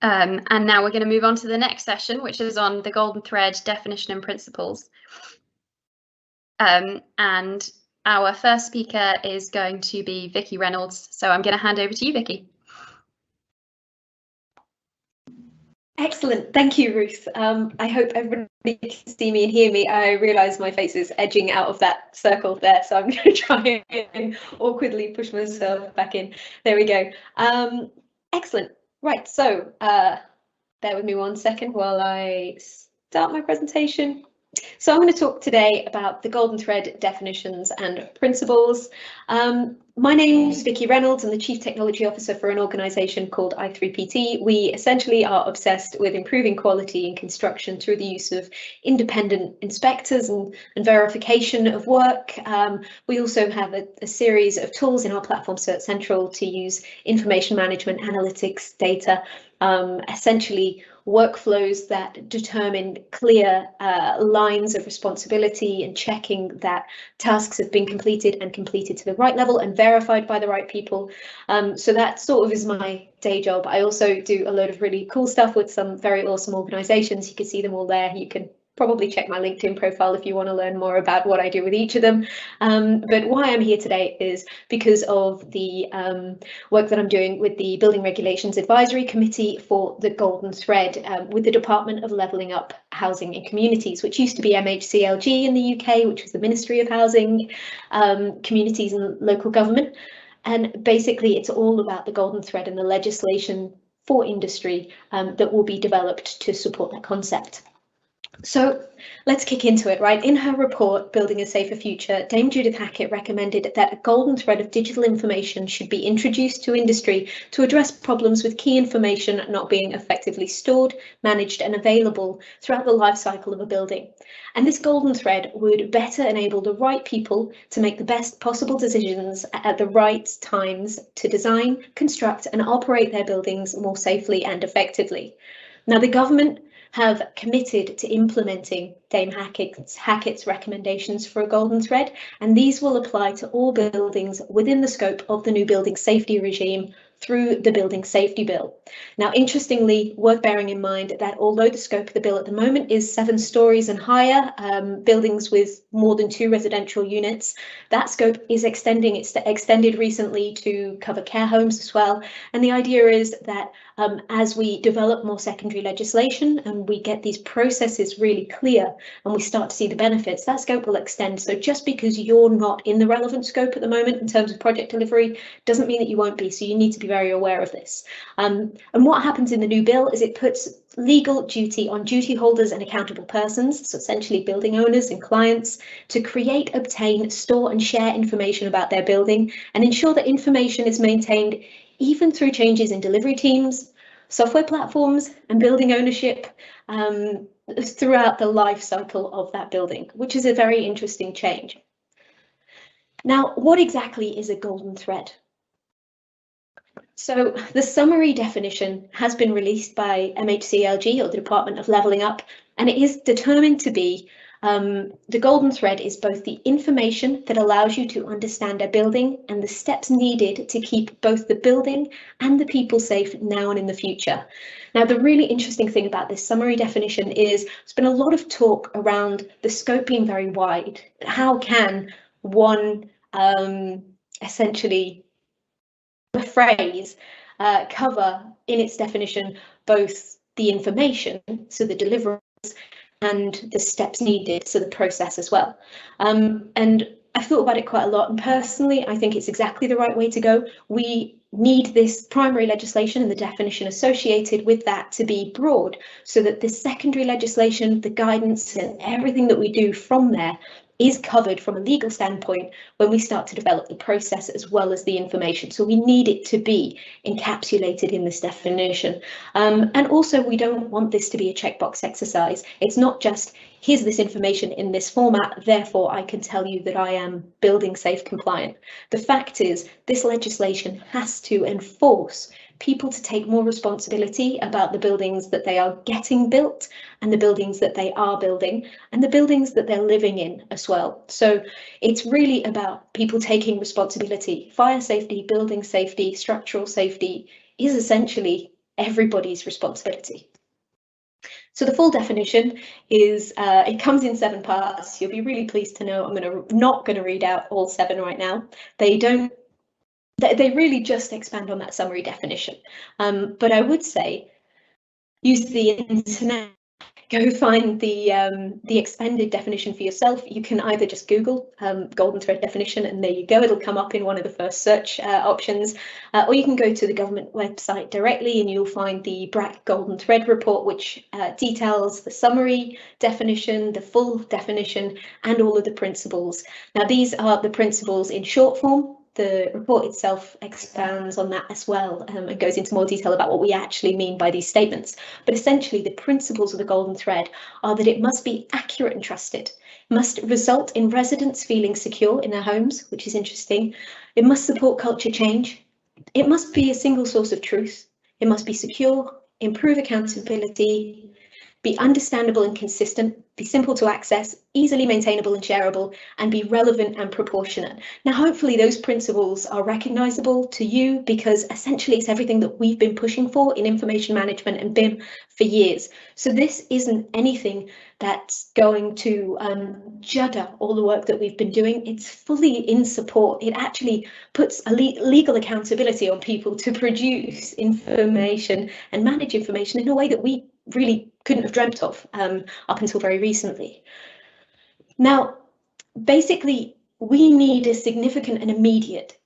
And now we're going to move on to the next session, which is on the golden thread definition and principles. And our first speaker is going to be Vicki Reynolds. So I'm going to hand over to you, Vicki. Excellent, thank you, Ruth. I hope everybody can see me and hear me. I realise my face is edging out of that circle there, so I'm going to try and awkwardly push myself back in. There we go. Excellent. Right, so bear with me 1 second while I start my presentation. So I'm going to talk today about the golden thread definitions and principles. My name is Vicki Reynolds. I'm the Chief Technology Officer for an organisation called i3PT. We essentially are obsessed with improving quality in construction through the use of independent inspectors and verification of work. We also have a series of tools in our platform Cert Central to use information management, analytics, data, essentially workflows that determine clear lines of responsibility and checking that tasks have been completed and completed to the right level and verified by the right people. So that sort of is my day job. I also do a load of really cool stuff with some very awesome organizations. You can see them all there. You can probably check my LinkedIn profile if you want to learn more about what I do with each of them. But why I'm here today is because of the work that I'm doing with the Building Regulations Advisory Committee for the Golden Thread with the Department of Levelling Up Housing and Communities, which used to be MHCLG in the UK, which was the Ministry of Housing, Communities and Local Government. And basically, it's all about the golden thread and the legislation for industry that will be developed to support that concept. So let's kick into it, right? In her report, Building a Safer Future, Dame Judith Hackett recommended that a golden thread of digital information should be introduced to industry to address problems with key information not being effectively stored, managed and available throughout the life cycle of a building. And this golden thread would better enable the right people to make the best possible decisions at the right times to design, construct and operate their buildings more safely and effectively. Now, the government have committed to implementing Dame Hackett's recommendations for a golden thread, and these will apply to all buildings within the scope of the new building safety regime through the Building Safety Bill. Now, interestingly, worth bearing in mind that although the scope of the bill at the moment is 7 stories and higher, buildings with more than 2 residential units, that scope is extending. It's extended recently to cover care homes as well. And the idea is that as we develop more secondary legislation and we get these processes really clear and we start to see the benefits, that scope will extend. So just because you're not in the relevant scope at the moment in terms of project delivery doesn't mean that you won't be. So you need to be very aware of this. And what happens in the new bill is it puts legal duty on duty holders and accountable persons, so essentially building owners and clients, to create, obtain, store and share information about their building and ensure that information is maintained even through changes in delivery teams, software platforms and building ownership throughout the life cycle of that building, which is a very interesting change. Now, what exactly is a golden thread? So the summary definition has been released by MHCLG, or the Department of Levelling Up, and it is determined to be the golden thread is both the information that allows you to understand a building and the steps needed to keep both the building and the people safe now and in the future. Now, the really interesting thing about this summary definition is there's been a lot of talk around the scope being very wide. How can one essentially the phrase cover in its definition both the information, so the deliverables, and the steps needed, so the process as well. And I've thought about it quite a lot, and personally I think it's exactly the right way to go. We need this primary legislation and the definition associated with that to be broad, so that the secondary legislation, the guidance and everything that we do from there is covered from a legal standpoint when we start to develop the process as well as the information. So we need it to be encapsulated in this definition. And also we don't want this to be a checkbox exercise. It's not just here's this information in this format, therefore I can tell you that I am building safe compliant. The fact is this legislation has to enforce people to take more responsibility about the buildings that they are getting built and the buildings that they are building and the buildings that they're living in as well. So it's really about people taking responsibility. Fire safety, building safety, structural safety is essentially everybody's responsibility. So the full definition is, it comes in 7 parts. You'll be really pleased to know I'm not going to read out all 7 right now. They really just expand on that summary definition. But I would say use the internet. Go find the expanded definition for yourself. You can either just Google golden thread definition, and there you go. It'll come up in one of the first search options, or you can go to the government website directly, and you'll find the BRAC Golden Thread report, which details the summary definition, the full definition, and all of the principles. Now, these are the principles in short form. The report itself expands on that as well, and goes into more detail about what we actually mean by these statements. But essentially, the principles of the golden thread are that it must be accurate and trusted. It must result in residents feeling secure in their homes, which is interesting. It must support culture change. It must be a single source of truth. It must be secure, improve accountability, be understandable and consistent, be simple to access, easily maintainable and shareable, and be relevant and proportionate. Now, hopefully those principles are recognisable to you, because essentially it's everything that we've been pushing for in information management and BIM for years. So this isn't anything that's going to judder all the work that we've been doing. It's fully in support. It actually puts a legal accountability on people to produce information and manage information in a way that we really couldn't have dreamt of up until very recently. Now, basically, we need a significant and immediate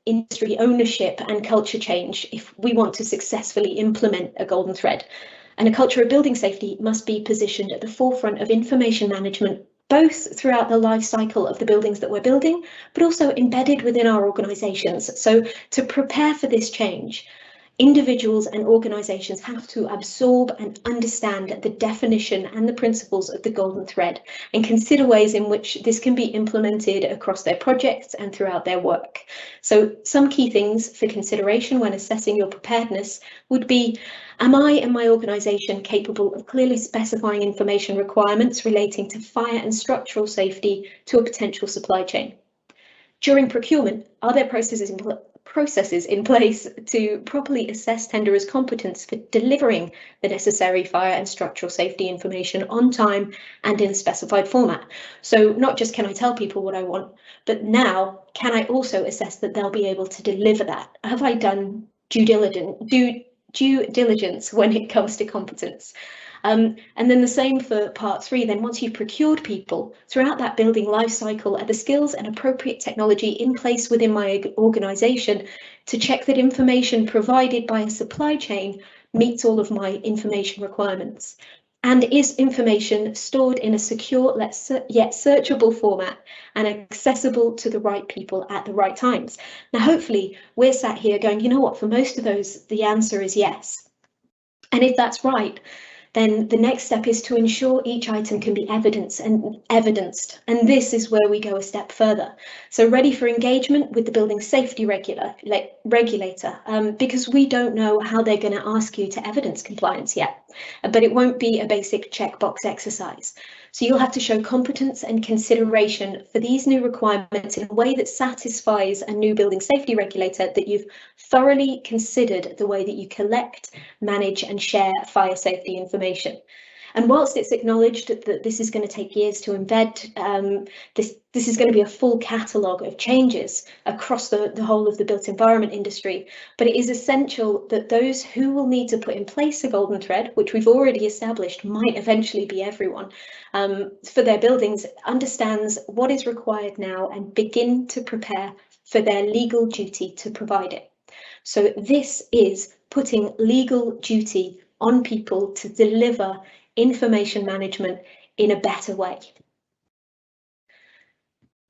industry ownership and culture change if we want to successfully implement a golden thread. And a culture of building safety must be positioned at the forefront of information management, both throughout the life cycle of the buildings that we're building, but also embedded within our organisations. So to prepare for this change, individuals and organisations have to absorb and understand the definition and the principles of the golden thread, and consider ways in which this can be implemented across their projects and throughout their work. So some key things for consideration when assessing your preparedness would be, am I and my organisation capable of clearly specifying information requirements relating to fire and structural safety to a potential supply chain? During procurement, are there processes in place to properly assess tenderers' competence for delivering the necessary fire and structural safety information on time and in a specified format? So not just can I tell people what I want, but now can I also assess that they'll be able to deliver that? Have I done due diligence when it comes to competence? And then the same for part 3. Then once you've procured people throughout that building life cycle, are the skills and appropriate technology in place within my organisation to check that information provided by a supply chain meets all of my information requirements? And is information stored in a secure yet searchable format and accessible to the right people at the right times? Now, hopefully we're sat here going, you know what, for most of those, the answer is yes. And if that's right, then the next step is to ensure each item can be evidenced. And this is where we go a step further. So ready for engagement with the building safety regulator, because we don't know how they're going to ask you to evidence compliance yet, but it won't be a basic checkbox exercise. So you'll have to show competence and consideration for these new requirements in a way that satisfies a new building safety regulator that you've thoroughly considered the way that you collect, manage and share fire safety information. And whilst it's acknowledged that this is going to take years to embed, this is going to be a full catalogue of changes across the whole of the built environment industry. But it is essential that those who will need to put in place a golden thread, which we've already established might eventually be everyone, for their buildings, understands what is required now and begin to prepare for their legal duty to provide it. So this is putting legal duty on people to deliver information management in a better way.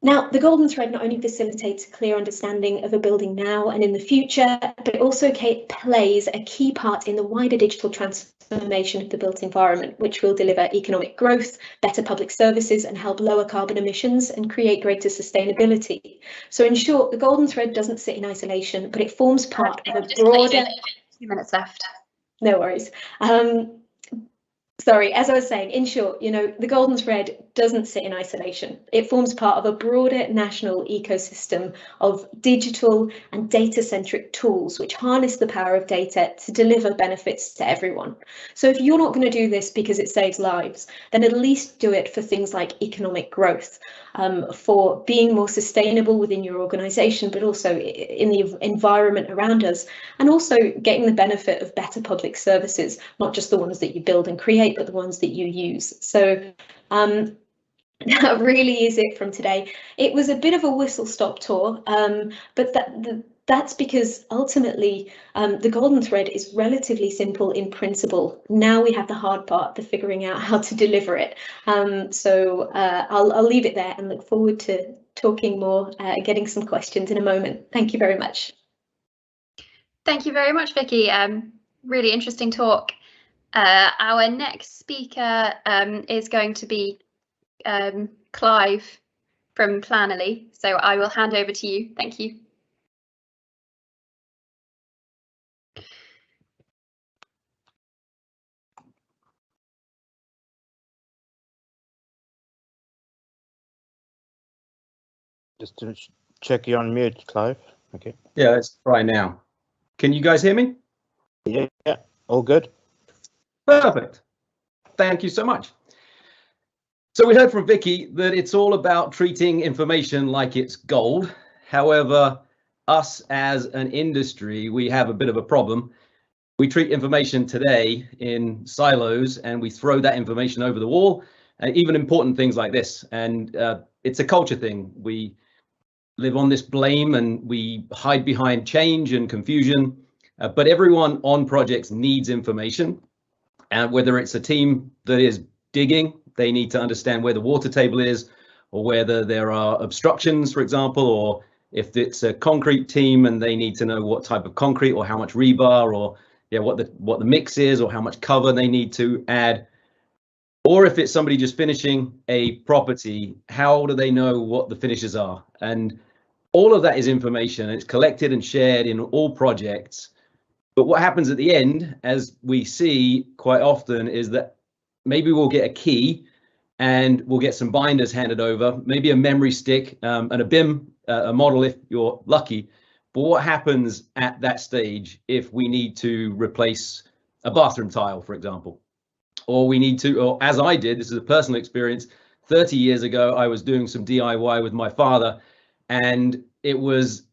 Now, the golden thread not only facilitates a clear understanding of a building now and in the future, but it also plays a key part in the wider digital transformation of the built environment, which will deliver economic growth, better public services, and help lower carbon emissions and create greater sustainability. So in short, the golden thread doesn't sit in isolation, but it forms part of a broader... 2 minutes left. No worries. Sorry, as I was saying, in short, the golden thread doesn't sit in isolation. It forms part of a broader national ecosystem of digital and data-centric tools which harness the power of data to deliver benefits to everyone. So if you're not going to do this because it saves lives, then at least do it for things like economic growth, for being more sustainable within your organisation, but also in the environment around us, and also getting the benefit of better public services, not just the ones that you build and create, but the ones that you use. So that really is it from today. It was a bit of a whistle-stop tour, but that's because ultimately the golden thread is relatively simple in principle. Now we have the hard part, the figuring out how to deliver it. So I'll leave it there and look forward to talking more, getting some questions in a moment. Thank you very much. Thank you very much, Vicki. Really interesting talk. Our next speaker is going to be Clive from Plannerly. So I will hand over to you. Thank you. Just to check you're on mute, Clive. Okay. Yeah, let's try now. Can you guys hear me? Yeah, all good. Perfect. Thank you so much. So we heard from Vicki that it's all about treating information like it's gold. However, us as an industry, we have a bit of a problem. We treat information today in silos and we throw that information over the wall, even important things like this. And it's a culture thing. We live on this blame and we hide behind change and confusion. But everyone on projects needs information. And whether it's a team that is digging, they need to understand where the water table is, or whether there are obstructions, for example, or if it's a concrete team and they need to know what type of concrete or how much rebar, or what the mix is, or how much cover they need to add. Or if it's somebody just finishing a property, how do they know what the finishes are? And all of that is information. It's collected and shared in all projects. But what happens at the end, as we see quite often, is that maybe we'll get a key and we'll get some binders handed over, maybe a memory stick and a BIM, a model if you're lucky. But what happens at that stage if we need to replace a bathroom tile, for example? Or we need to, or as I did, this is a personal experience, 30 years ago, I was doing some DIY with my father, and it was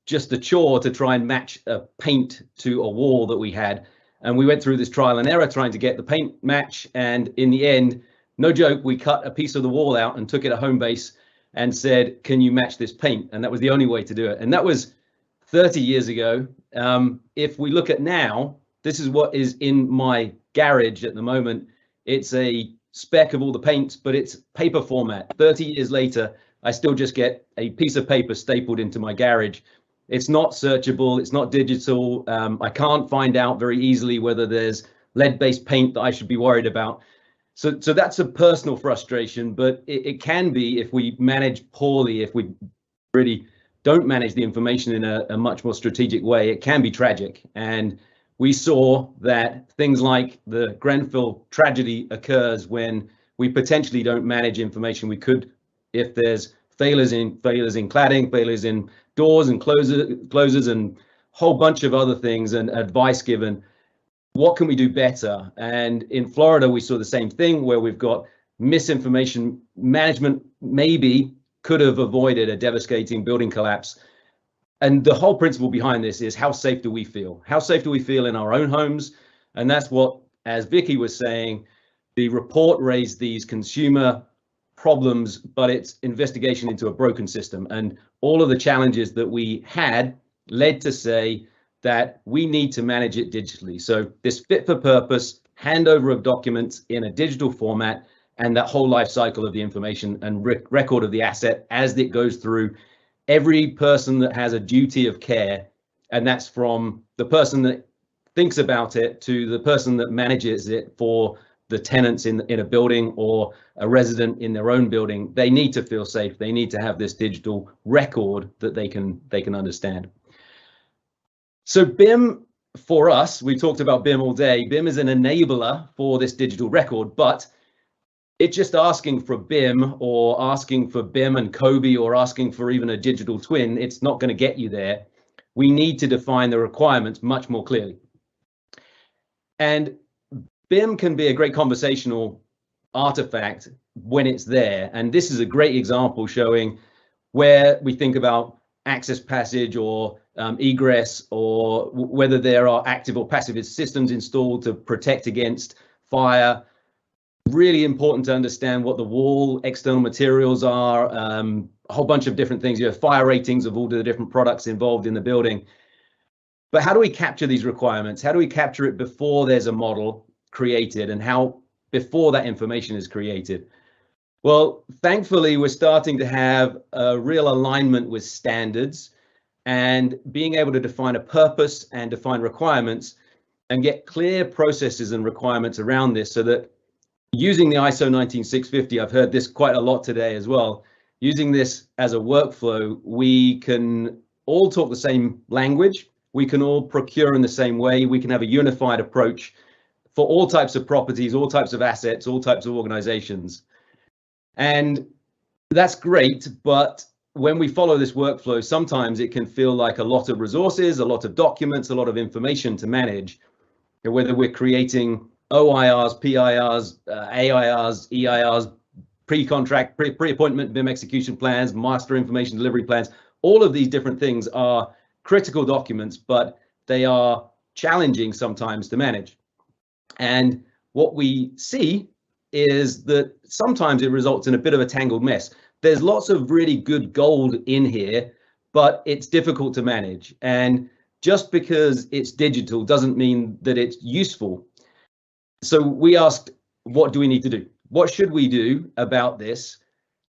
just a chore to try and match a paint to a wall that we had. And we went through this trial and error trying to get the paint match. And in the end, no joke, we cut a piece of the wall out and took it at home base and said, can you match this paint? And that was the only way to do it. And that was 30 years ago. If we look at now, this is what is in my garage at the moment. It's a spec of all the paints, but it's paper format. 30 years later, I still just get a piece of paper stapled into my garage. It's not searchable, it's not digital. I can't find out very easily whether there's lead-based paint that I should be worried about. So that's a personal frustration, but it can be if we manage poorly, if we really don't manage the information in a much more strategic way, it can be tragic. And we saw that things like the Grenfell tragedy occurs when we potentially don't manage information. We could, if there's failures in cladding, failures in doors and closers and a whole bunch of other things, and advice given. What can we do better? And in Florida, we saw the same thing where we've got misinformation management, maybe could have avoided a devastating building collapse. And the whole principle behind this is, how safe do we feel? How safe do we feel in our own homes? And that's what, as Vicki was saying, the report raised these consumer problems, but it's investigation into a broken system. And all of the challenges that we had led to say that we need to manage it digitally. So this fit for purpose handover of documents in a digital format, and that whole life cycle of the information and record of the asset as it goes through every person that has a duty of care. And that's from the person that thinks about it to the person that manages it for the tenants in a building or a resident in their own building. They need to feel safe. They need to have this digital record that they can understand. So BIM for us, we talked about BIM all day. BIM is an enabler for this digital record, but it's just asking for BIM or asking for BIM and Kobe or asking for even a digital twin. It's not going to get you there. We need to define the requirements much more clearly. And BIM can be a great conversational artifact when it's there. And this is a great example showing where we think about access passage or egress, or whether there are active or passive systems installed to protect against fire. Really important to understand what the wall external materials are, a whole bunch of different things. You have fire ratings of all the different products involved in the building. But how do we capture these requirements? How do we capture it before there's a model created, and how before that information is created? Well, thankfully, we're starting to have a real alignment with standards and being able to define a purpose and define requirements and get clear processes and requirements around this, so that using the ISO 19650, I've heard this quite a lot today as well, using this as a workflow, we can all talk the same language, we can all procure in the same way, we can have a unified approach for all types of properties, all types of assets, all types of organizations. And that's great, but when we follow this workflow, sometimes it can feel like a lot of resources, a lot of documents, a lot of information to manage, whether we're creating OIRs, PIRs, AIRs, EIRs, pre-contract, pre-appointment BIM execution plans, master information delivery plans. All of these different things are critical documents, but they are challenging sometimes to manage. And what we see is that sometimes it results in a bit of a tangled mess. There's lots of really good gold in here, but it's difficult to manage. And just because it's digital doesn't mean that it's useful. So we asked, what do we need to do? What should we do about this?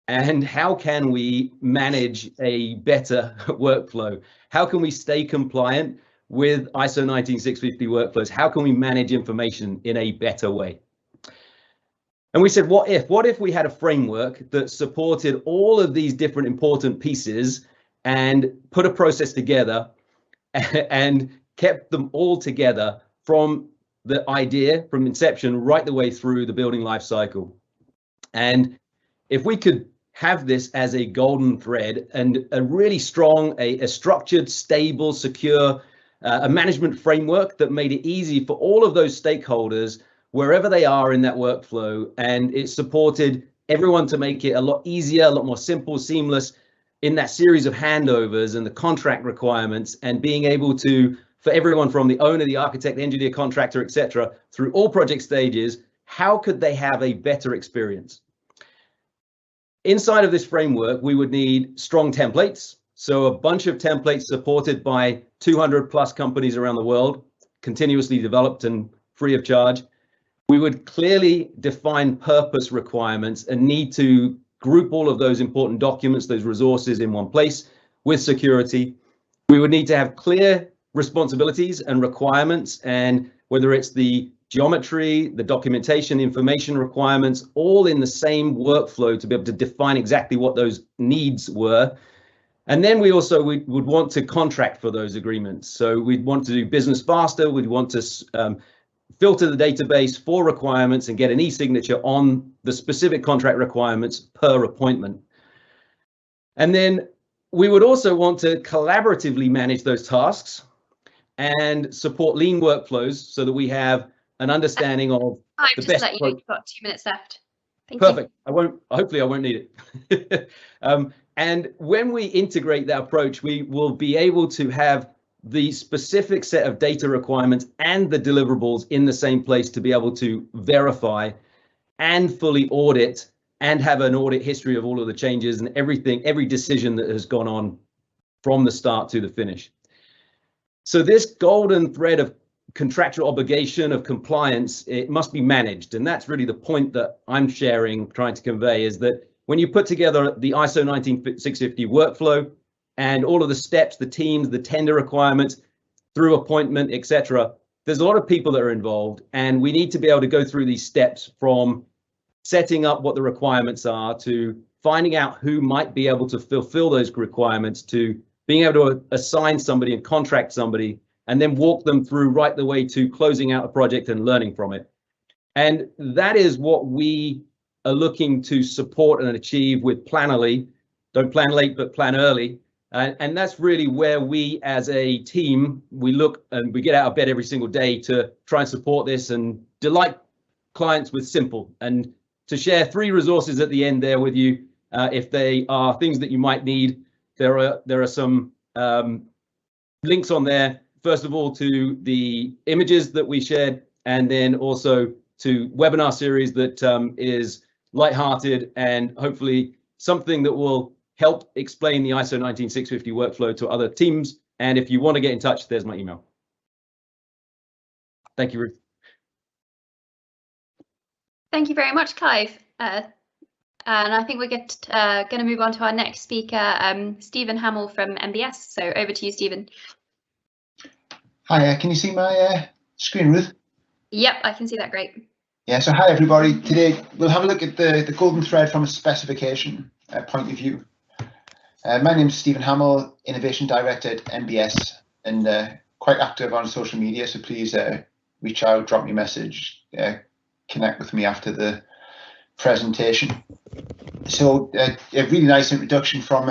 And how can we manage a better workflow? How can we stay compliant with ISO 19650 workflows? How can we manage information in a better way? And we said, what if we had a framework that supported all of these different important pieces and put a process together and kept them all together from the idea, from inception, right the way through the building life cycle? And if we could have this as a golden thread and a really strong, a structured, stable, secure, a management framework that made it easy for all of those stakeholders, wherever they are in that workflow, and it supported everyone to make it a lot easier, a lot more simple, seamless in that series of handovers and the contract requirements, and being able to, for everyone from the owner, the architect, the engineer, contractor, etc., through all project stages, how could they have a better experience? Inside of this framework, we would need strong templates. So a bunch of templates supported by 200 plus companies around the world, continuously developed and free of charge. We would clearly define purpose requirements and need to group all of those important documents, those resources in one place with security. We would need to have clear responsibilities and requirements, and whether it's the geometry, the documentation, information requirements, all in the same workflow to be able to define exactly what those needs were. And then we also would want to contract for those agreements. So we'd want to do business faster. We'd want to filter the database for requirements and get an e-signature on the specific contract requirements per appointment. And then we would also want to collaboratively manage those tasks and support lean workflows so that we have an understanding of the best. Let you know you've got 2 minutes left. Thank Perfect. You. Hopefully I won't need it. And when we integrate that approach, we will be able to have the specific set of data requirements and the deliverables in the same place to be able to verify and fully audit and have an audit history of all of the changes and everything, every decision that has gone on from the start to the finish. So this golden thread of contractual obligation of compliance, it must be managed. And that's really the point that I'm sharing, trying to convey, is that when you put together the ISO 19650 workflow and all of the steps, the teams, the tender requirements through appointment, etc., there's a lot of people that are involved, and we need to be able to go through these steps from setting up what the requirements are to finding out who might be able to fulfill those requirements to being able to assign somebody and contract somebody and then walk them through right the way to closing out a project and learning from it. And that is what we are looking to support and achieve with Plannerly. Don't plan late, but plan early. And that's really where we as a team, we look and we get out of bed every single day to try and support this and delight clients with simple, and to share 3 resources at the end there with you. If they are things that you might need, there are some links on there. First of all, to the images that we shared, and then also to webinar series that is lighthearted and hopefully something that will help explain the ISO 19650 workflow to other teams. And if you want to get in touch, there's my email. Thank you, Ruth. Thank you very much, Clive. And I think we're going to move on to our next speaker, Stephen Hamill from MBS. So over to you, Stephen. Hi, can you see my screen, Ruth? Yep, I can see that great. Yeah, so hi everybody. Today we'll have a look at the golden thread from a specification point of view. My name is Stephen Hamill, Innovation Director at MBS, and quite active on social media, so please reach out, drop me a message, connect with me after the presentation. So a really nice introduction from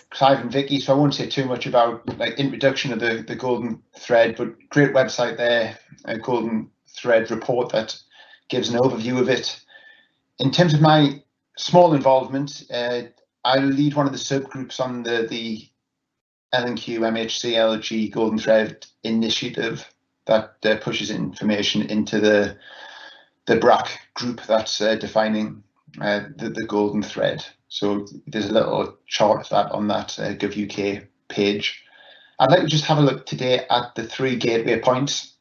Clive and Vicki, so I won't say too much about like introduction of the golden thread, but great website there, a golden thread report that gives an overview of it. In terms of my small involvement, I lead one of the subgroups on the L&Q MHC LG Golden Thread initiative that pushes information into the BRAC group that's defining the golden thread. So there's a little chart of that on that GovUK page. I'd like to just have a look today at the 3 gateway points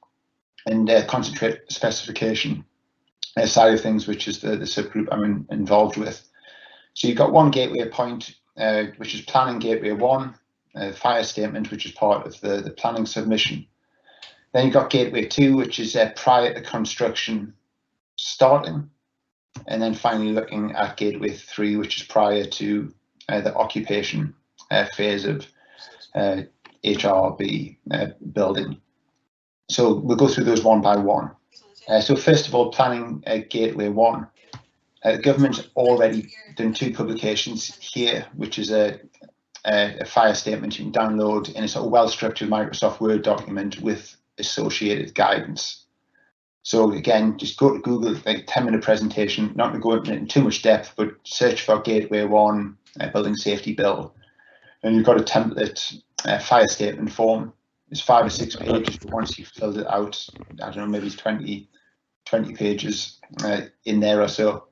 and concentrate specification side of things, which is the subgroup I'm involved with. So you've got one gateway point, which is planning gateway 1, fire statement, which is part of the planning submission. Then you've got gateway 2, which is prior to construction starting. And then finally looking at gateway 3, which is prior to the occupation phase of HRB building. So we'll go through those one by one. So first of all, planning gateway 1. The government's already done 2 publications here, which is a fire statement you can download in a sort of well-structured Microsoft Word document with associated guidance. So again, just go to Google, like 10-minute presentation, not going to go into it in too much depth, but search for gateway 1 building safety bill. And you've got a template fire statement form. It's 5 or 6 pages, but once you've filled it out, I don't know, maybe it's 20 pages in there or so.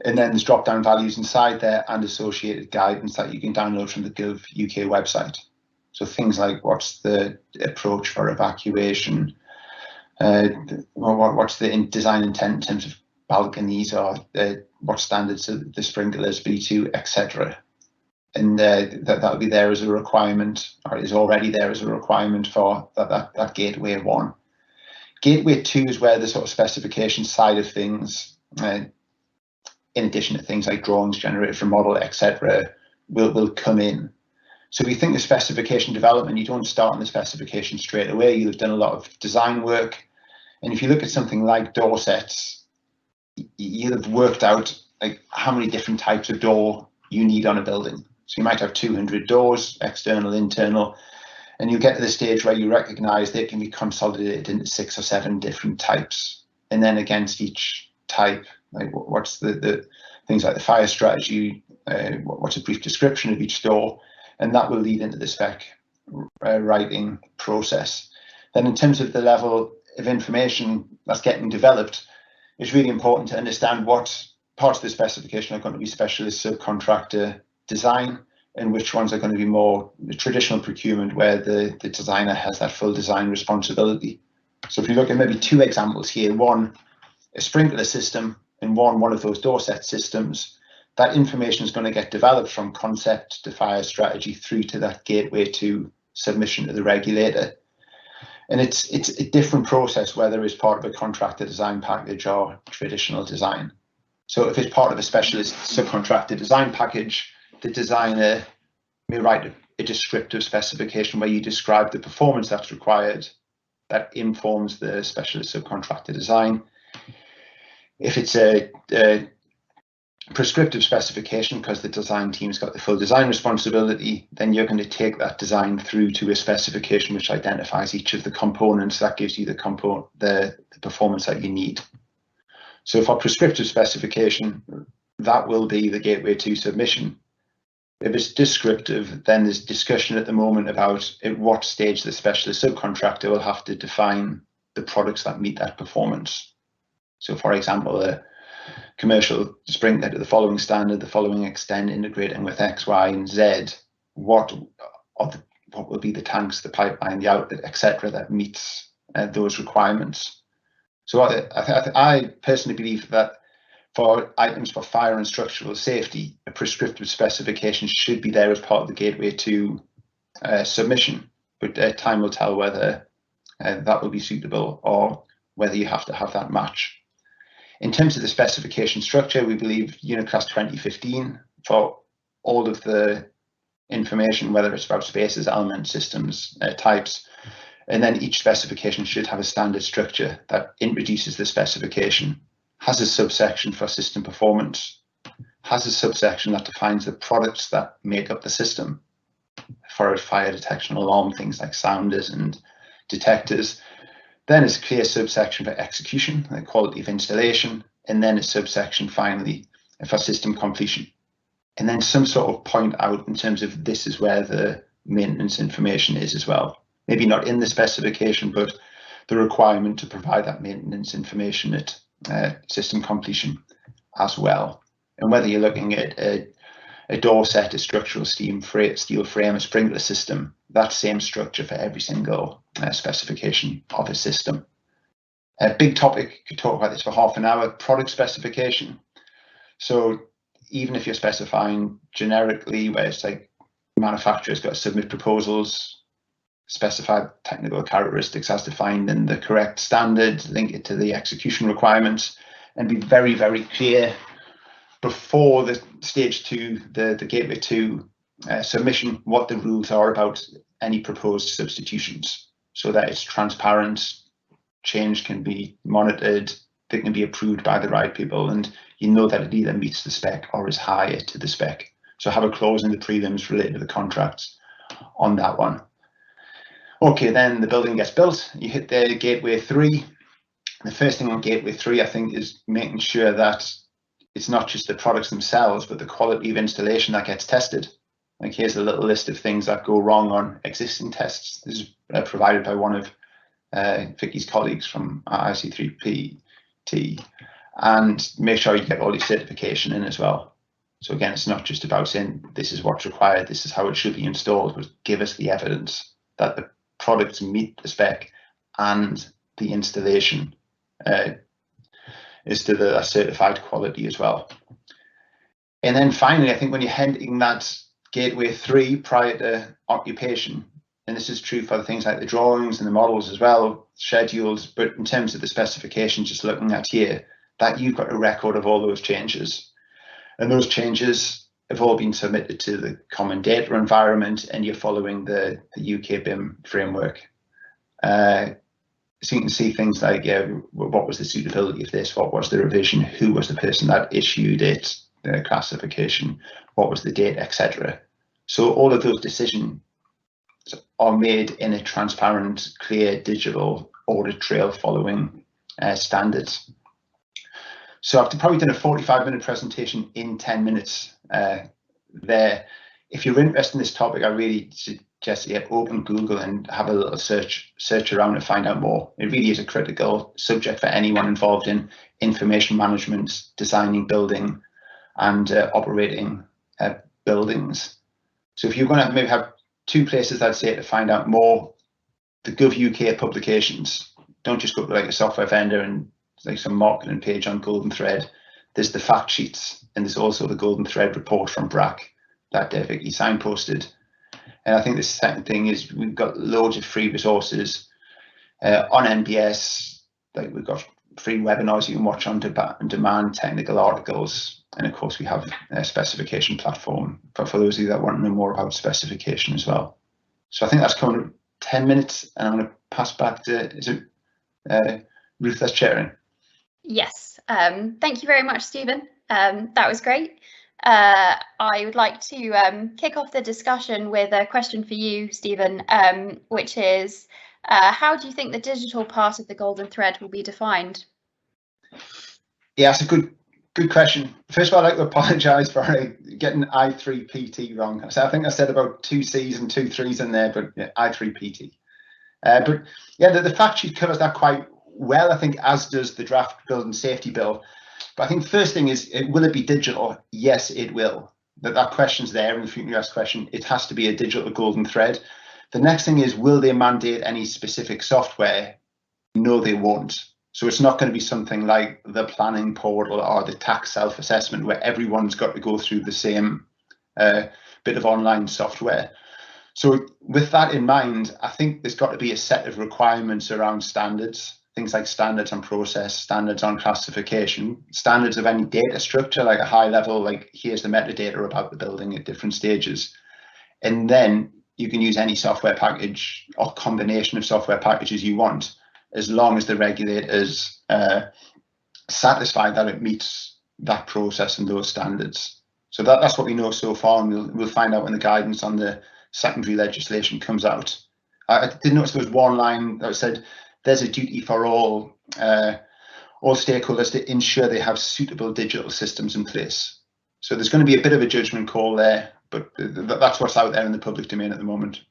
And then there's drop-down values inside there and associated guidance that you can download from the GovUK website. So things like what's the approach for evacuation, what's the design intent in terms of balconies, or what standards are the sprinklers, B2, etc. And that'll be there as a requirement, or is already there as a requirement for that gateway 1. Gateway 2 is where the sort of specification side of things, in addition to things like drawings generated from model, etc., will come in. So if you think of specification development, you don't start on the specification straight away. You've done a lot of design work. And if you look at something like door sets, you'll have worked out like how many different types of door you need on a building. So you might have 200 doors, external, internal, and you get to the stage where you recognize they can be consolidated into 6 or 7 different types. And then against each type, like what's the things like the fire strategy, what's a brief description of each door, and that will lead into the spec writing process. Then in terms of the level of information that's getting developed, it's really important to understand what parts of the specification are going to be specialist subcontractor design and which ones are going to be more the traditional procurement where the designer has that full design responsibility. So if you look at maybe 2 examples here, one, a sprinkler system, and one of those door set systems, that information is going to get developed from concept to fire strategy through to that gateway to submission to the regulator. And it's a different process whether it's part of a contractor design package or traditional design. So if it's part of a specialist subcontractor design package, the designer may write a descriptive specification where you describe the performance that's required that informs the specialist subcontractor design. If it's a prescriptive specification, because the design team's got the full design responsibility, then you're going to take that design through to a specification which identifies each of the components that gives you the performance that you need. So for prescriptive specification, that will be the gateway 2 submission. If it's descriptive, then there's discussion at the moment about at what stage the specialist subcontractor will have to define the products that meet that performance. So for example, a commercial sprinkler to the following standard, the following extent, integrating with X, Y, and Z, what will be the tanks, the pipeline, the outlet, etc., that meets those requirements. So I personally believe that for items for fire and structural safety, a prescriptive specification should be there as part of the gateway 2 submission, but time will tell whether that will be suitable or whether you have to have that match. In terms of the specification structure, we believe Unit Class 2015 for all of the information, whether it's about spaces, elements, systems, types, and then each specification should have a standard structure that introduces the specification, has a subsection for system performance, has a subsection that defines the products that make up the system for fire detection alarm, things like sounders and detectors. Then it's a clear subsection for execution, the quality of installation, and then a subsection finally for system completion. And then some sort of point out in terms of this is where the maintenance information is as well. Maybe not in the specification, but the requirement to provide that maintenance information at system completion as well. And whether you're looking at a door set, a structural steel frame, a sprinkler system, that same structure for every single specification of a system. A big topic, could talk about this for half an hour, product specification. So even if you're specifying generically, where it's like manufacturer's got to submit proposals, specify technical characteristics as defined in the correct standard, link it to the execution requirements, and be very, very clear before the stage 2, the gateway 2 submission, what the rules are about any proposed substitutions, so that it's transparent, change can be monitored, they can be approved by the right people, and you know that it either meets the spec or is higher to the spec. So have a clause in the prelims related to the contracts on that one. Okay, then the building gets built, you hit the gateway 3. The first thing on gateway 3, I think, is making sure that it's not just the products themselves, but the quality of installation that gets tested. Like, here's a little list of things that go wrong on existing tests. This is provided by one of Vicki's colleagues from IC3PT, and make sure you get all your certification in as well. So again, it's not just about saying this is what's required, this is how it should be installed, but give us the evidence that the products meet the spec and the installation is to the certified quality as well. And then finally, I think when you're heading that gateway 3 prior to occupation, and this is true for the things like the drawings and the models as well, schedules, but in terms of the specification, just looking at here, that you've got a record of all those changes. And those changes have all been submitted to the common data environment, and you're following the UK BIM framework. So you can see things like what was the suitability of this, what was the revision, who was the person that issued it, the classification, what was the date, etc. So all of those decisions are made in a transparent, clear, digital audit trail following standards. So I've probably done a 45-minute presentation in 10 minutes there. If you're interested in this topic, I really suggest you open Google and have a little search around and find out more. It really is a critical subject for anyone involved in information management, designing, building, and operating buildings. So if you're going to maybe have 2 places I'd say to find out more, the GovUK publications. Don't just go to like a software vendor and like some marketing page on Golden Thread. There's the fact sheets, and there's also the Golden Thread report from BRAC that Vicki signposted. And I think the second thing is we've got loads of free resources on NBS. Like, we've got free webinars you can watch on demand, technical articles. And of course, we have a specification platform for those of you that want to know more about specification as well. So I think that's coming up 10 minutes, and I'm going to pass back to Ruth that's chairing. Yes, thank you very much, Stephen. That was great. I would like to kick off the discussion with a question for you, Stephen, which is, how do you think the digital part of the golden thread will be defined? Yeah, that's a good question. First of all, I'd like to apologise for getting I3PT wrong. So I think I said about 2 C's and 2 3's in there, but yeah, I3PT. But yeah, the fact sheet covers that quite well, I think, as does the draft building safety bill. But I think first thing is, will it be digital? Yes, it will. That question's there in the frequently asked question. It has to be a digital golden thread. The next thing is, will they mandate any specific software? No, they won't. So it's not going to be something like the planning portal or the tax self-assessment where everyone's got to go through the same bit of online software. So with that in mind, I think there's got to be a set of requirements around standards, things like standards on process, standards on classification, standards of any data structure, like a high level, like here's the metadata about the building at different stages. And then you can use any software package or combination of software packages you want, as long as the regulators satisfy that it meets that process and those standards. So that's what we know so far, and we'll find out when the guidance on the secondary legislation comes out. I did notice there was one line that said there's a duty for all stakeholders to ensure they have suitable digital systems in place. So there's going to be a bit of a judgment call there, but that's what's out there in the public domain at the moment.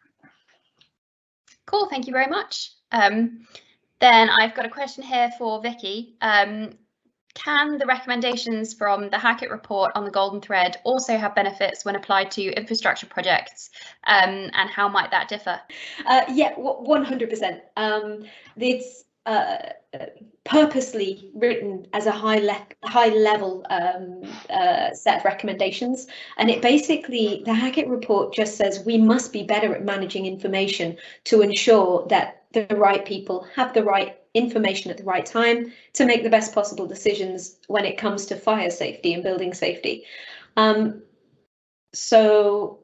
Cool, thank you very much. Then I've got a question here for Vicki. Can the recommendations from the Hackett report on the golden thread also have benefits when applied to infrastructure projects, and how might that differ? Yeah, 100%. It's purposely written as a high level set of recommendations, and it basically, the Hackett report just says we must be better at managing information to ensure that the right people have the right information at the right time to make the best possible decisions when it comes to fire safety and building safety. So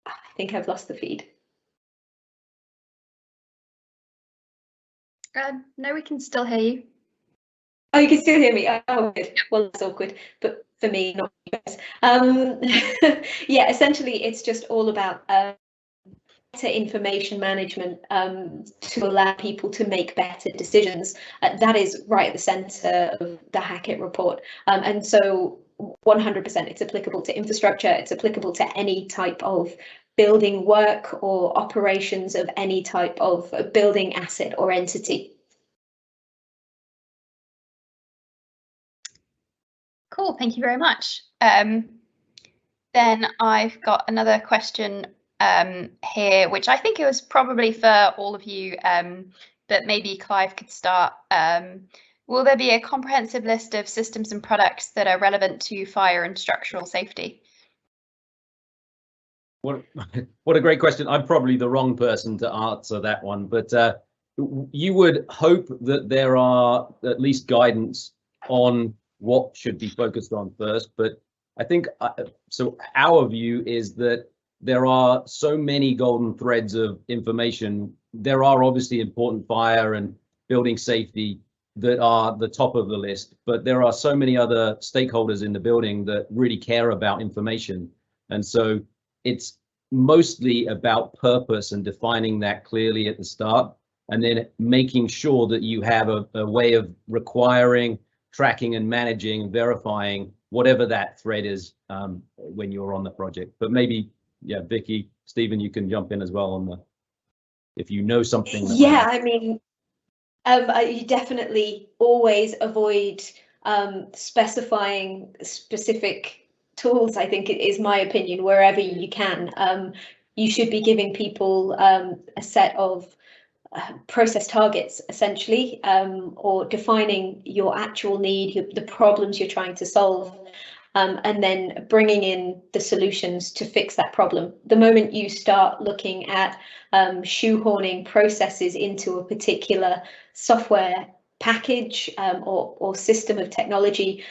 I think I've lost the feed. No, we can still hear you. Oh, you can still hear me. Oh, good. Well, that's awkward, but for me, not you guys. Yeah, essentially, it's just all about better information management to allow people to make better decisions. That is right at the centre of the Hackett report, and so 100% it's applicable to infrastructure. It's applicable to any type of building work or operations of any type of building asset or entity. Cool, thank you very much. Then I've got another question here, which I think it was probably for all of you, but maybe Clive could start. Will there be a comprehensive list of systems and products that are relevant to fire and structural safety? What a great question. I'm probably the wrong person to answer that one, but you would hope that there are at least guidance on what should be focused on first. But I think, so our view is that there are so many golden threads of information. There are obviously important fire and building safety that are the top of the list, but there are so many other stakeholders in the building that really care about information. And so it's mostly about purpose and defining that clearly at the start, and then making sure that you have a way of requiring, tracking and managing and verifying whatever that thread is when you're on the project. But maybe, yeah, Vicki, Stephen, you can jump in as well on the, if you know something. Yeah, I mean, you definitely always avoid specifying specific tools. I think it is my opinion, wherever you can. You should be giving people a set of process targets, essentially, or defining your actual need, the problems you're trying to solve, and then bringing in the solutions to fix that problem. The moment you start looking at shoehorning processes into a particular software package or system of technology,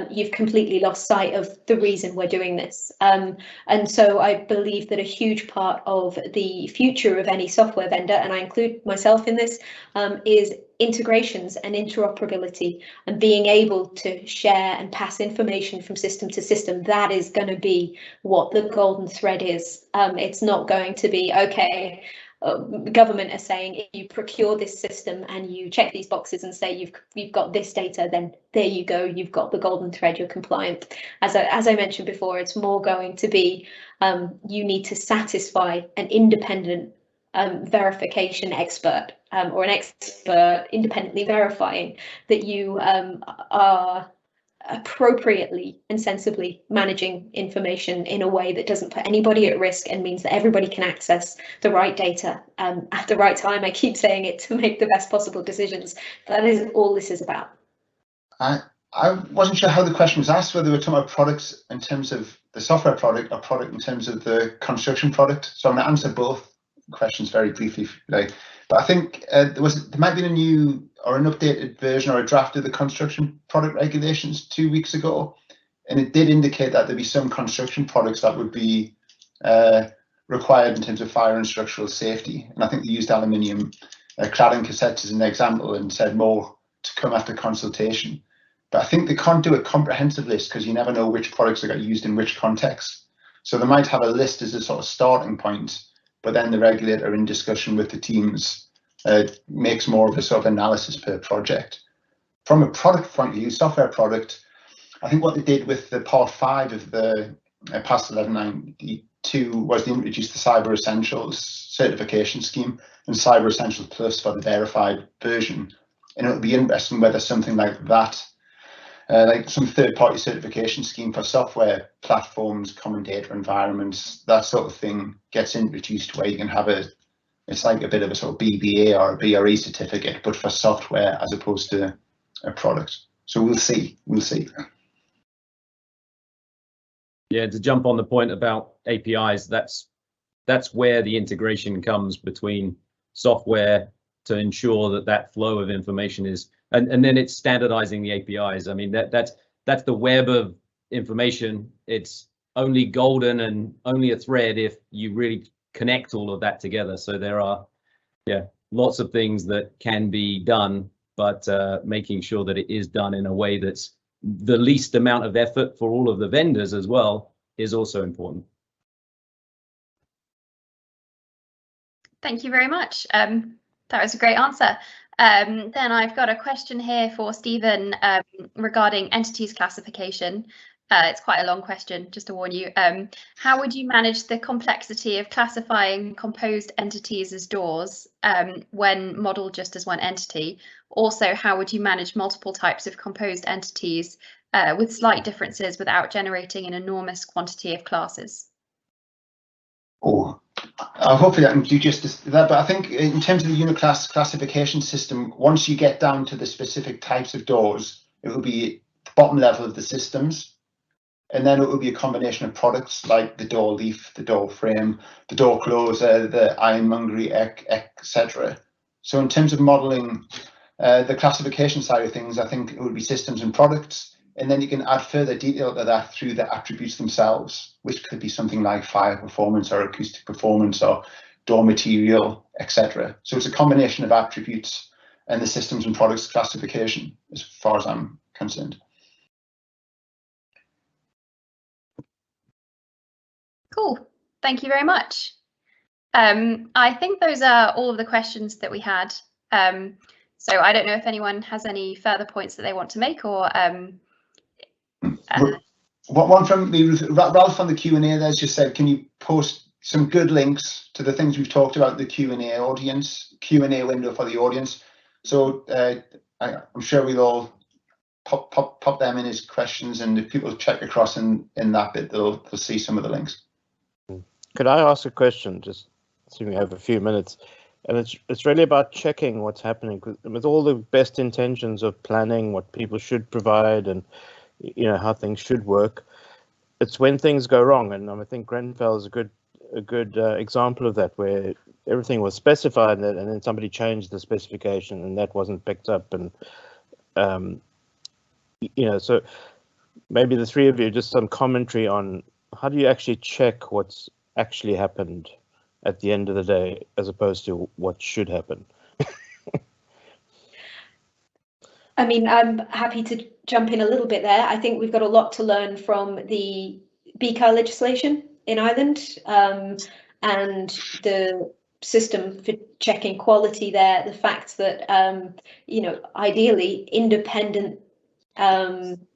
you've completely lost sight of the reason we're doing this. And so I believe that a huge part of the future of any software vendor, and I include myself in this, is integrations and interoperability and being able to share and pass information from system to system. That is going to be what the golden thread is. It's not going to be, okay, government are saying if you procure this system and you check these boxes and say you've got this data, then there you go, you've got the golden thread, you're compliant. As I mentioned before, it's more going to be you need to satisfy an independent verification expert or an expert independently verifying that you are appropriately and sensibly managing information in a way that doesn't put anybody at risk and means that everybody can access the right data at the right time. I keep saying it, to make the best possible decisions. That is all this is about. I wasn't sure how the question was asked, whether we were talking about products in terms of the software product or product in terms of the construction product. So I'm going to answer both questions very briefly, but I think there might be a new or an updated version or a draft of the construction product regulations 2 weeks ago, and it did indicate that there'd be some construction products that would be required in terms of fire and structural safety. And I think they used aluminium cladding cassettes as an example and said more to come after consultation. But I think they can't do a comprehensive list because you never know which products are get used in which context. So they might have a list as a sort of starting point, but then the regulator, in discussion with the teams, makes more of a sort of analysis per project. From a product point of view, software product, I think what they did with the part 5 of the PAS 1192 was they introduced the Cyber Essentials certification scheme and Cyber Essentials Plus for the verified version. And it would be interesting whether something like that, like some third-party certification scheme for software platforms, common data environments, that sort of thing gets introduced, where you can have it's like a bit of a sort of BBA or a BRE certificate, but for software as opposed to a product. So we'll see. Yeah, to jump on the point about APIs, that's where the integration comes between software to ensure that flow of information is, and then it's standardizing the APIs. I mean, that's the web of information. It's only golden and only a thread if you really connect all of that together. So there are, lots of things that can be done, but making sure that it is done in a way that's the least amount of effort for all of the vendors as well is also important. Thank you very much. That was a great answer. Then I've got a question here for Stephen regarding entities classification. It's quite a long question, just to warn you. How would you manage the complexity of classifying composed entities as doors when modeled just as one entity? Also, how would you manage multiple types of composed entities with slight differences without generating an enormous quantity of classes? Hopefully I can do justice to that, but I think in terms of the Uniclass classification system, once you get down to the specific types of doors, it will be the bottom level of the systems, and then it will be a combination of products like the door leaf, the door frame, the door closer, the ironmongery, etc. So in terms of modelling the classification side of things, I think it would be systems and products. And then you can add further detail to that through the attributes themselves, which could be something like fire performance or acoustic performance or door material, etc. So it's a combination of attributes and the systems and products classification, as far as I'm concerned. Cool. Thank you very much. I think those are all of the questions that we had. So I don't know if anyone has any further points that they want to make, or one from me, Ralph on the Q&A there's just said, can you post some good links to the things we've talked about, the Q&A window for the audience? So I'm sure we'll all pop them in as questions, and if people check across in that bit, they'll see some of the links. Could I ask a question? Just assuming we have a few minutes, and it's really about checking what's happening with all the best intentions of planning what people should provide and how things should work. It's when things go wrong, and I think Grenfell is a good a good example of that, where everything was specified and then somebody changed the specification and that wasn't picked up. And so maybe the three of you, just some commentary on how do you actually check what's actually happened at the end of the day, as opposed to what should happen. I mean, I'm happy to jump in a little bit there. I think we've got a lot to learn from the BCAR legislation in Ireland, and the system for checking quality there. The fact that ideally independent,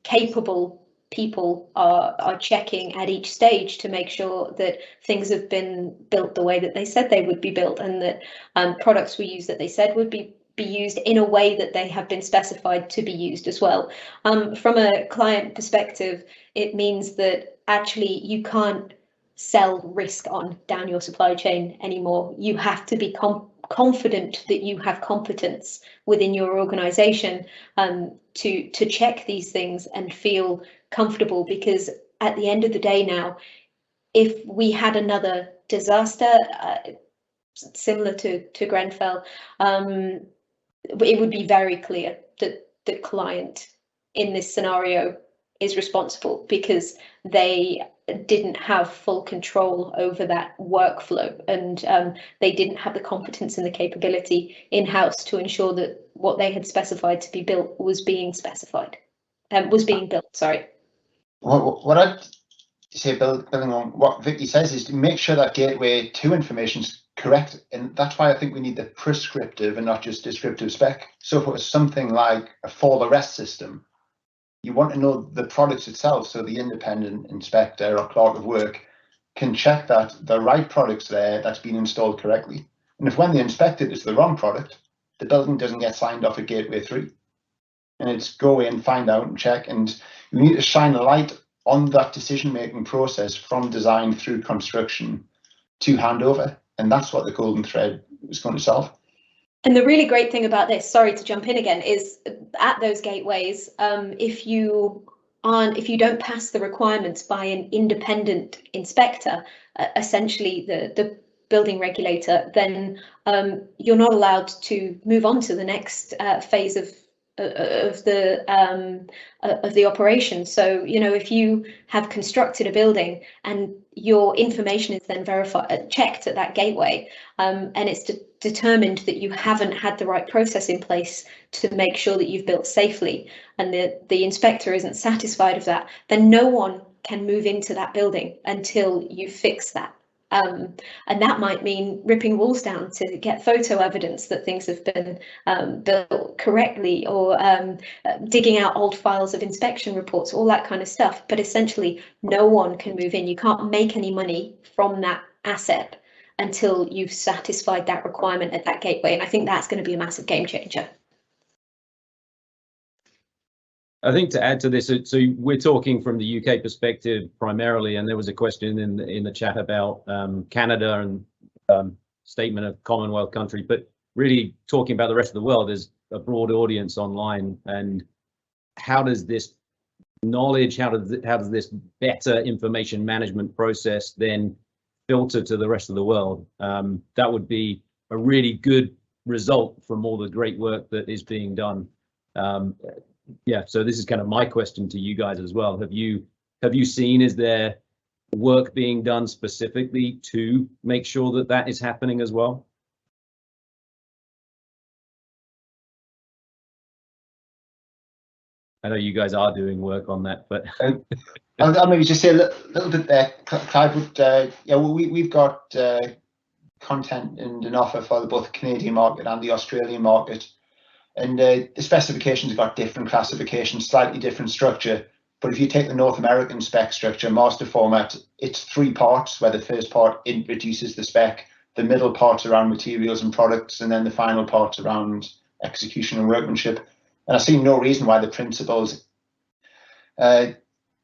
capable people are checking at each stage to make sure that things have been built the way that they said they would be built, and that products we use that they said would be used in a way that they have been specified to be used as well. From a client perspective, it means that actually you can't sell risk on down your supply chain anymore. You have to be confident that you have competence within your organization to check these things and feel comfortable, because at the end of the day now, if we had another disaster similar to Grenfell, it would be very clear that the client in this scenario is responsible, because they didn't have full control over that workflow, and they didn't have the competence and the capability in-house to ensure that what they had specified to be built was being built. Sorry. What I'd say, building on what Vicki says, is to make sure that gateway to information is correct, and that's why I think we need the prescriptive and not just descriptive spec. So if it was something like a for the rest system, you want to know the products itself, so the independent inspector or clerk of work can check that the right product's there, that's been installed correctly. And if when they inspect it, it's the wrong product, the building doesn't get signed off at gateway 3. And it's go in, find out and check, and you need to shine a light on that decision-making process from design through construction to handover. And that's what the golden thread is going to solve. And the really great thing about this, sorry to jump in again, is at those gateways, if you don't pass the requirements by an independent inspector, essentially the building regulator, then you're not allowed to move on to the next phase of the operation. So, if you have constructed a building and your information is then checked at that gateway, and it's determined that you haven't had the right process in place to make sure that you've built safely, and the inspector isn't satisfied of that, then no one can move into that building until you fix that. And that might mean ripping walls down to get photo evidence that things have been built correctly, or digging out old files of inspection reports, all that kind of stuff. But essentially, no one can move in. You can't make any money from that asset until you've satisfied that requirement at that gateway. And I think that's going to be a massive game changer. I think to add to this, so we're talking from the UK perspective primarily, and there was a question in the chat about Canada and statement of Commonwealth country, but really talking about the rest of the world. There's a broad audience online, and how does this knowledge, how does this better information management process then filter to the rest of the world? That would be a really good result from all the great work that is being done. Yeah, so this is kind of my question to you guys as well. Have you seen, is there work being done specifically to make sure that that is happening as well? I know you guys are doing work on that, but I'll maybe just say a little bit there. Clive would, we've got content and an offer for both the Canadian market and the Australian market. And the specifications have got different classifications, slightly different structure. But if you take the North American spec structure, master format, it's 3 parts, where the first part introduces the spec, the middle part's around materials and products, and then the final part's around execution and workmanship. And I see no reason why the principles in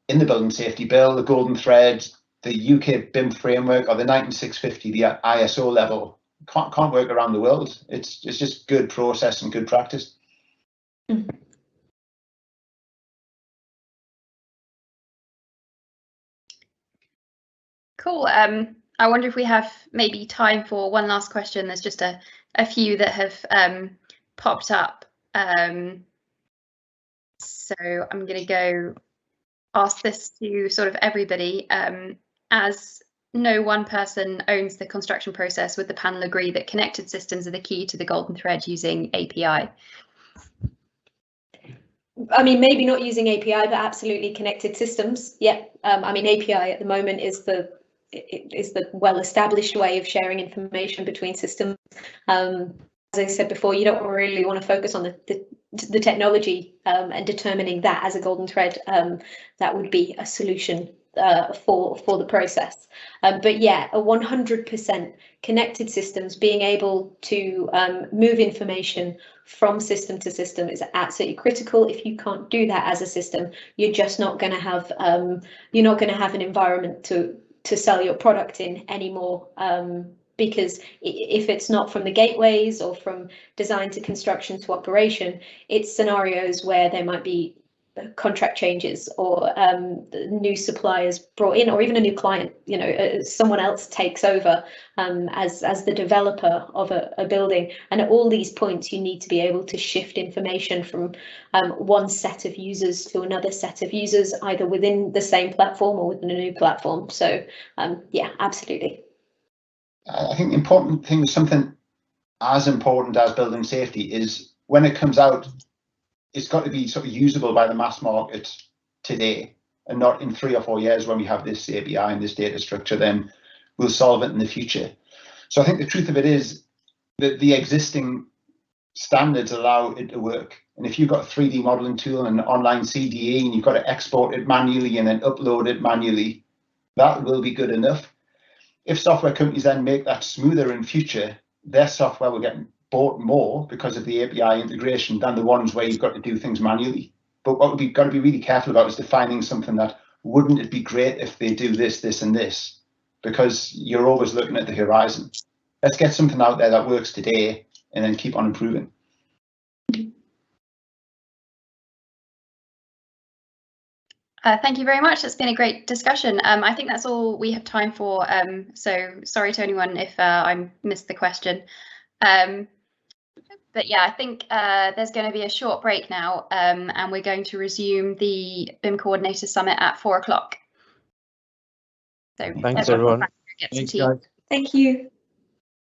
the Building Safety Bill, the Golden Thread, the UK BIM framework, or the 19650, the ISO level, can't work around the world. It's just good process and good practice. Cool. I wonder if we have maybe time for one last question. There's just a few that have popped up. So I'm going to go ask this to sort of everybody. As no one person owns the construction process, would the panel agree that connected systems are the key to the golden thread using API? I mean, maybe not using API, but absolutely connected systems. Yeah, I mean, API at the moment is the well-established way of sharing information between systems. As I said before, you don't really want to focus on the technology and determining that as a golden thread. That would be a solution for the process. But yeah, a 100% connected systems, being able to move information from system to system is absolutely critical. If you can't do that as a system, you're just not going to have an environment to sell your product in anymore. Because if it's not from the gateways or from design to construction to operation, it's scenarios where there might be contract changes or new suppliers brought in, or even a new client, someone else takes over as the developer of a building. And at all these points, you need to be able to shift information from one set of users to another set of users, either within the same platform or within a new platform. So yeah, absolutely. I think the important thing is something as important as building safety is when it comes out, it's got to be sort of usable by the mass market today, and not in 3 or 4 years when we have this API and this data structure, then we'll solve it in the future. So I think the truth of it is that the existing standards allow it to work. And if you've got a 3D modeling tool and an online CDE and you've got to export it manually and then upload it manually, that will be good enough. If software companies then make that smoother in future, their software will get bought more because of the API integration than the ones where you've got to do things manually. But what we've got to be really careful about is defining something that wouldn't it be great if they do this, this, and this, because you're always looking at the horizon. Let's get something out there that works today and then keep on improving. Thank you very much. It's been a great discussion. I think that's all we have time for. So sorry to anyone if I missed the question. But yeah, I think there's going to be a short break now, and we're going to resume the BIM Coordinator Summit at 4 o'clock. So thanks, everyone. Get some Thanks, tea. guys. Thank you.